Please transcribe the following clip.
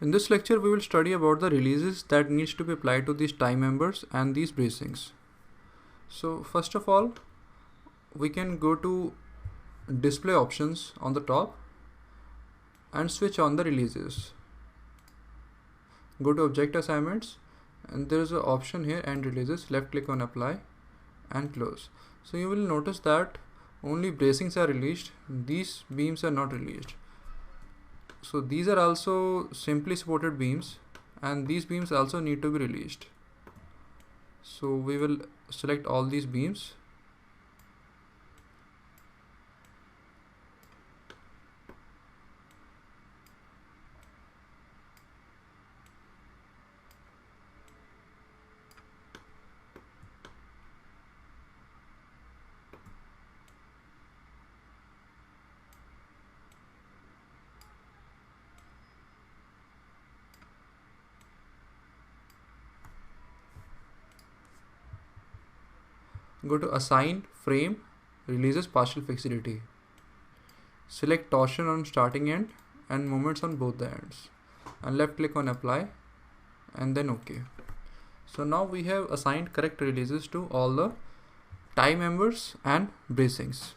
In this lecture, we will study about the releases that needs to be applied to these tie members and these bracings. So first of all, we can go to display options on the top and switch on the releases. Go to object assignments and there is an option here, end releases. Left click on apply and close. So you will notice that only bracings are released, these beams are not released. So these are also simply supported beams and these beams also need to be released. So we will select all these beams. Go to assign frame releases partial fixity. Select torsion on starting end and moments on both the ends and left click on apply and then OK. So now we have assigned correct releases to all the tie members and bracings.